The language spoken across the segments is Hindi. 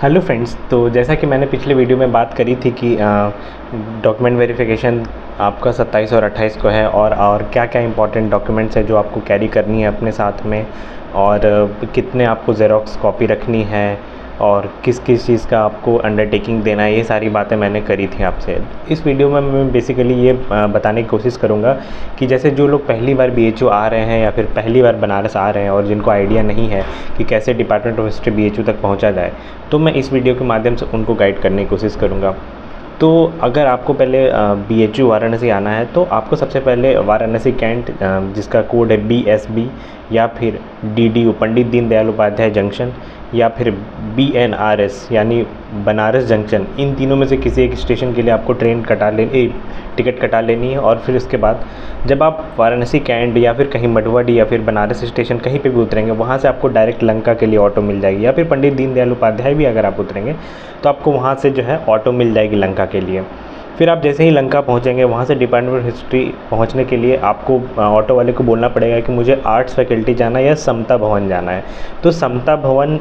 हेलो फ्रेंड्स, तो जैसा कि मैंने पिछले वीडियो में बात करी थी कि डॉक्यूमेंट वेरिफिकेशन आपका 27 और 28 को है और क्या-क्या इंपॉर्टेंट डॉक्यूमेंट्स हैं जो आपको कैरी करनी है अपने साथ में और कितने आपको ज़ेरॉक्स कॉपी रखनी है और किस किस चीज़ का आपको अंडरटेकिंग देना है, ये सारी बातें मैंने करी थी आपसे। इस वीडियो में मैं बेसिकली ये बताने की कोशिश करूँगा कि जैसे जो लोग पहली बार बीएचयू आ रहे हैं या फिर पहली बार बनारस आ रहे हैं और जिनको आइडिया नहीं है कि कैसे डिपार्टमेंट ऑफ हिस्ट्री बीएचयू तक पहुँचा जाए, तो मैं इस वीडियो के माध्यम से उनको गाइड करने की कोशिश करूँगा। तो अगर आपको पहले बीएचयू वाराणसी आना है तो आपको सबसे पहले वाराणसी कैंट, जिसका कोड है बीएसबी, या फिर डीडीयू पंडित दीनदयाल उपाध्याय जंक्शन, या फिर बीएनआरएस यानी बनारस जंक्शन, इन तीनों में से किसी एक स्टेशन के लिए आपको टिकट कटा लेनी है। और फिर उसके बाद जब आप वाराणसी कैंट या फिर कहीं मटवाडी या फिर बनारस स्टेशन कहीं पे भी उतरेंगे, वहाँ से आपको डायरेक्ट लंका के लिए ऑटो मिल जाएगी, या फिर पंडित दीनदयाल उपाध्याय भी अगर आप उतरेंगे तो आपको वहाँ से जो है ऑटो मिल जाएगी लंका के लिए। फिर आप जैसे ही लंका पहुँचेंगे, वहाँ से डिपार्टमेंट ऑफ हिस्ट्री पहुँचने के लिए आपको ऑटो वाले को बोलना पड़ेगा कि मुझे आर्ट्स फैकल्टी जाना है या समता भवन जाना है। तो समता भवन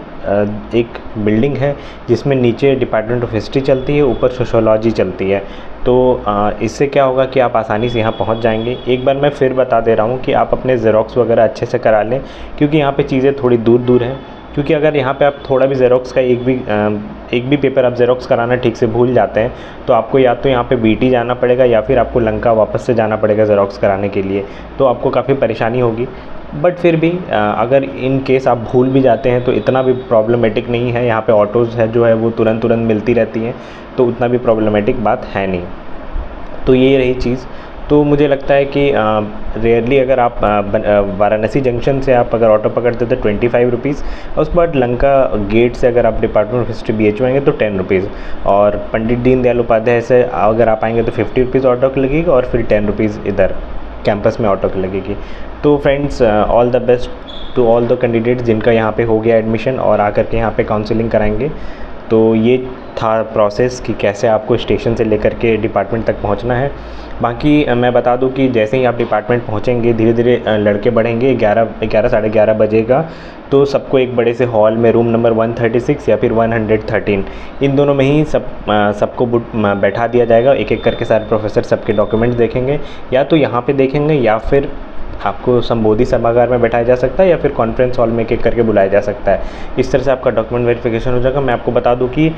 एक बिल्डिंग है जिसमें नीचे डिपार्टमेंट ऑफ हिस्ट्री चलती है, ऊपर सोशोलॉजी चलती है। तो इससे क्या होगा कि आप आसानी से यहाँ पहुँच जाएंगे। एक बार मैं फिर बता दे रहा हूँ कि आप अपने ज़ेरॉक्स वगैरह अच्छे से करा लें, क्योंकि यहाँ पे चीज़ें थोड़ी दूर दूर हैं। क्योंकि अगर यहाँ पे आप थोड़ा भी ज़ेरॉक्स का एक भी पेपर आप ज़ेरॉक्स कराना ठीक से भूल जाते हैं तो आपको या तो यहाँ पे बीटी जाना पड़ेगा या फिर आपको लंका वापस से जाना पड़ेगा ज़ेरॉक्स कराने के लिए, तो आपको काफ़ी परेशानी होगी। बट फिर भी अगर इन केस आप भूल भी जाते हैं तो इतना भी प्रॉब्लमेटिक नहीं है। यहाँ पे ऑटोज़ है जो है वो तुरंत मिलती रहती हैं, तो उतना भी प्रॉब्लमेटिक बात है नहीं। तो ये रही चीज़। तो मुझे लगता है कि रेयरली अगर आप वाराणसी जंक्शन से आप अगर ऑटो पकड़ते तो 25 रुपीज़, और उसके बाद लंका गेट से अगर आप डिपार्टमेंट ऑफ हिस्ट्री बीएचयू आएंगे तो 10 रुपीज़, और पंडित दीनदयाल उपाध्याय से अगर आप आएंगे तो 50 रुपीज़ ऑटो की लगेगी, और फिर 10 रुपीज़ इधर कैंपस में ऑटो की लगेगी। तो friends, all the best to all the candidates जिनका यहाँ पे हो गया एडमिशन और आकर के यहाँ पे काउंसलिंग कराएंगे। तो ये था प्रोसेस कि कैसे आपको स्टेशन से लेकर के डिपार्टमेंट तक पहुंचना है। बाकी मैं बता दूं कि जैसे ही आप डिपार्टमेंट पहुंचेंगे, धीरे धीरे लड़के बढ़ेंगे। 11 साढ़े 11 बजेगा तो सबको एक बड़े से हॉल में रूम नंबर 136 या फिर 113, इन दोनों में ही सबको बैठा दिया जाएगा। एक एक करके सारे प्रोफेसर सबके डॉक्यूमेंट्स देखेंगे, या तो यहाँ पे देखेंगे या फिर आपको संबोधि सभागार में बैठाया जा सकता है, या फिर कॉन्फ्रेंस हॉल में एक एक करके बुलाया जा सकता है। इस तरह से आपका डॉक्यूमेंट वेरिफिकेशन हो जाएगा। मैं आपको बता दूं कि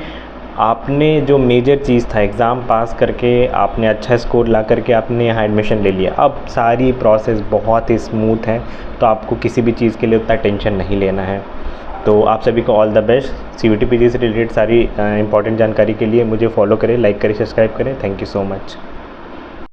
आपने जो मेजर चीज़ था, एग्ज़ाम पास करके आपने अच्छा स्कोर ला करके आपने यहाँ एडमिशन ले लिया, अब सारी प्रोसेस बहुत ही स्मूथ है, तो आपको किसी भी चीज़ के लिए उतना टेंशन नहीं लेना है। तो आप सभी को all the best. CUT PG से रिलेटेड सारी इंपॉर्टेंट जानकारी के लिए मुझे फॉलो करें, लाइक करें, सब्सक्राइब करें। Thank you so much.